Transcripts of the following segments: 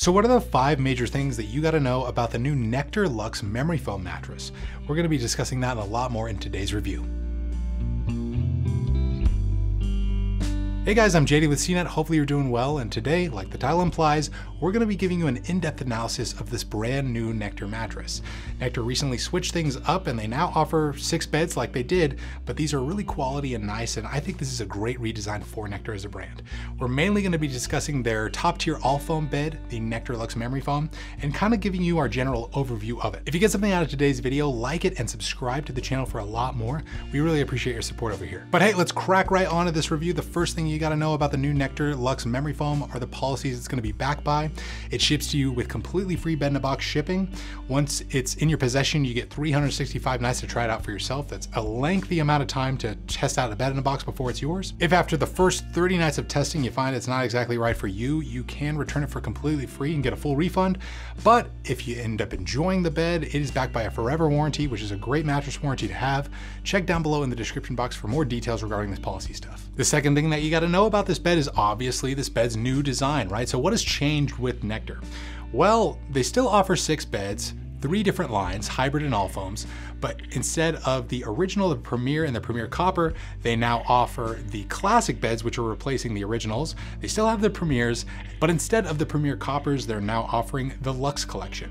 So what are the 5 major things that you gotta know about the new Nectar Luxe Memory Foam mattress? We're gonna be discussing that and a lot more in today's review. Hey guys, I'm JD with CNET. Hopefully you're doing well, and today, like the title implies, we're going to be giving you an in-depth analysis of this brand new Nectar mattress. Nectar recently switched things up and they now offer 6 beds like they did, but these are really quality and nice, and I think this is a great redesign for Nectar as a brand. We're mainly going to be discussing their top-tier all-foam bed, the Nectar Luxe Memory Foam, and kind of giving you our general overview of it. If you get something out of today's video, like it and subscribe to the channel for a lot more. We really appreciate your support over here. But hey, let's crack right on to this review. The first thing you got to know about the new Nectar Luxe Memory Foam are the policies it's going to be backed by. It ships to you with completely free bed-in-a-box shipping. Once it's in your possession, you get 365 nights to try it out for yourself. That's a lengthy amount of time to test out a bed-in-a-box before it's yours. If after the first 30 nights of testing you find it's not exactly right for you, you can return it for completely free and get a full refund. But if you end up enjoying the bed, it is backed by a forever warranty, which is a great mattress warranty to have. Check down below in the description box for more details regarding this policy stuff. The second thing that you got to know about this bed is obviously this bed's new design, right? So what has changed with Nectar? Well, they still offer 6 beds, 3 different lines, hybrid and all foams, but instead of the original, the Premier and the Premier Copper, they now offer the classic beds, which are replacing the originals. They still have the Premiers, but instead of the Premier Coppers, they're now offering the Luxe collection.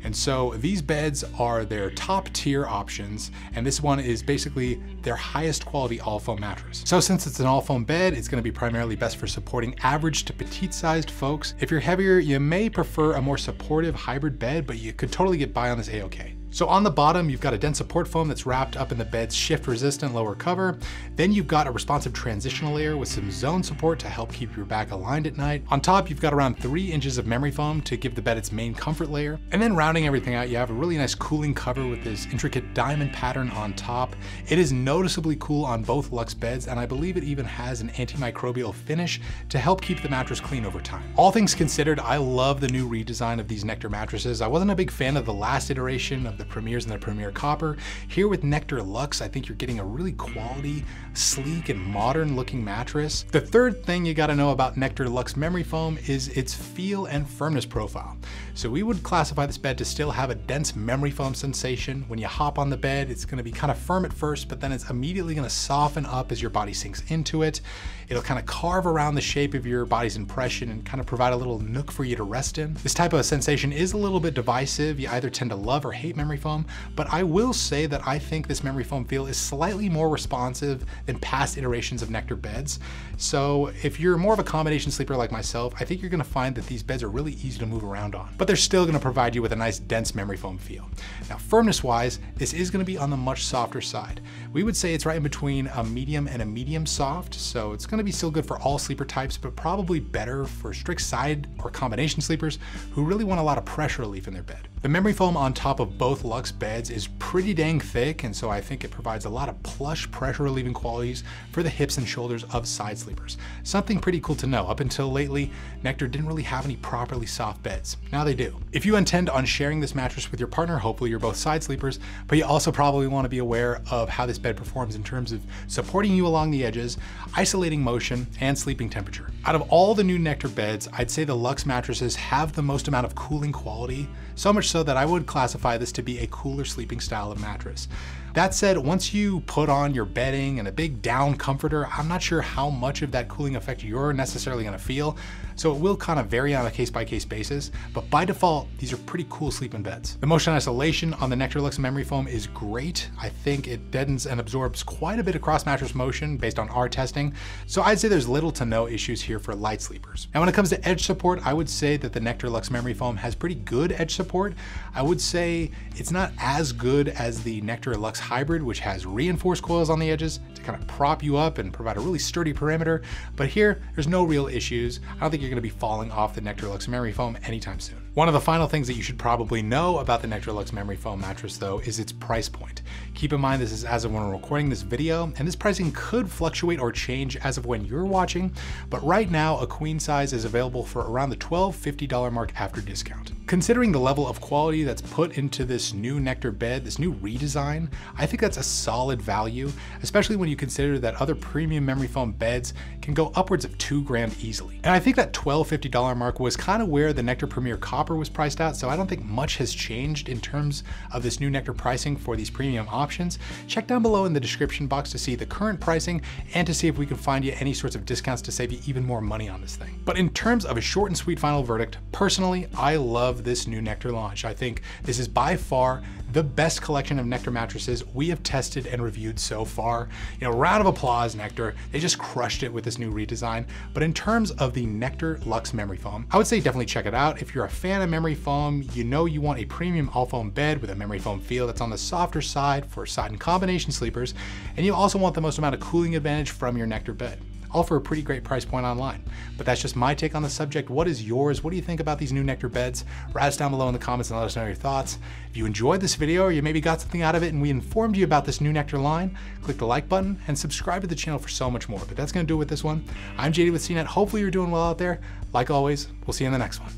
And so these beds are their top tier options, and this one is basically their highest quality all foam mattress. So since it's an all foam bed, it's going to be primarily best for supporting average to petite sized folks. If you're heavier, you may prefer a more supportive hybrid bed, but you could totally get by on this A-OK. So on the bottom, you've got a dense support foam that's wrapped up in the bed's shift-resistant lower cover. Then you've got a responsive transitional layer with some zone support to help keep your back aligned at night. On top, you've got around 3 inches of memory foam to give the bed its main comfort layer. And then rounding everything out, you have a really nice cooling cover with this intricate diamond pattern on top. It is noticeably cool on both Luxe beds, and I believe it even has an antimicrobial finish to help keep the mattress clean over time. All things considered, I love the new redesign of these Nectar mattresses. I wasn't a big fan of the last iteration of the Premiers and the Premier Copper. Here with Nectar Luxe, I think you're getting a really quality, sleek, and modern looking mattress. The third thing you gotta know about Nectar Luxe Memory Foam is its feel and firmness profile. So we would classify this bed to still have a dense memory foam sensation. When you hop on the bed, it's gonna be kind of firm at first, but then it's immediately gonna soften up as your body sinks into it. It'll kind of carve around the shape of your body's impression and kind of provide a little nook for you to rest in. This type of sensation is a little bit divisive. You either tend to love or hate memory foam, but I will say that I think this memory foam feel is slightly more responsive than past iterations of Nectar beds. So if you're more of a combination sleeper like myself, I think you're gonna find that these beds are really easy to move around on, but they're still gonna provide you with a nice dense memory foam feel. Now, firmness wise, this is gonna be on the much softer side. We would say it's right in between a medium and a medium soft, so it's gonna be still good for all sleeper types, but probably better for strict side or combination sleepers who really want a lot of pressure relief in their bed. The memory foam on top of both Luxe beds is pretty dang thick, and so I think it provides a lot of plush pressure relieving qualities for the hips and shoulders of side sleepers. Something pretty cool to know. Up until lately, Nectar didn't really have any properly soft beds. Now they do. If you intend on sharing this mattress with your partner, hopefully you're both side sleepers, but you also probably want to be aware of how this bed performs in terms of supporting you along the edges, isolating motion, and sleeping temperature. Out of all the new Nectar beds, I'd say the Luxe mattresses have the most amount of cooling quality, so much so that I would classify this to be a cooler sleeping style of mattress. That said, once you put on your bedding and a big down comforter, I'm not sure how much of that cooling effect you're necessarily gonna feel, so it will kind of vary on a case-by-case basis, but by default, these are pretty cool sleeping beds. The motion isolation on the Nectar Luxe Memory Foam is great. I think it deadens and absorbs quite a bit of cross-mattress motion based on our testing, so I'd say there's little to no issues here for light sleepers. Now when it comes to edge support, I would say that the Nectar Luxe Memory Foam has pretty good edge support. I would say it's not as good as the Nectar Luxe Hybrid, which has reinforced coils on the edges to kind of prop you up and provide a really sturdy perimeter, but here, there's no real issues. I don't think you're gonna be falling off the Nectar Luxe Memory Foam anytime soon. One of the final things that you should probably know about the Nectar Luxe Memory Foam mattress though is its price point. Keep in mind this is as of when we're recording this video, and this pricing could fluctuate or change as of when you're watching, but right now a queen size is available for around the $12.50 mark after discount. Considering the level of quality that's put into this new Nectar bed, this new redesign, I think that's a solid value, especially when you consider that other premium memory foam beds can go upwards of $2,000 easily. And I think that $1,250 mark was kind of where the Nectar Premier Copper was priced out, so I don't think much has changed in terms of this new Nectar pricing for these premium options. Check down below in the description box to see the current pricing and to see if we can find you any sorts of discounts to save you even more money on this thing. But in terms of a short and sweet final verdict, personally, I love this new Nectar launch. I think this is by far the best collection of Nectar mattresses we have tested and reviewed so far. Round of applause, Nectar. They just crushed it with this new redesign. But in terms of the Nectar Luxe Memory Foam, I would say definitely check it out. If you're a fan of memory foam, you want a premium all foam bed with a memory foam feel that's on the softer side for side and combination sleepers, and you also want the most amount of cooling advantage from your Nectar bed. All for a pretty great price point online. But that's just my take on the subject. What is yours? What do you think about these new Nectar beds? Write us down below in the comments and let us know your thoughts. If you enjoyed this video or you maybe got something out of it and we informed you about this new Nectar line, click the like button and subscribe to the channel for so much more. But that's gonna do it with this one. I'm JD with CNET. Hopefully you're doing well out there. Like always, we'll see you in the next one.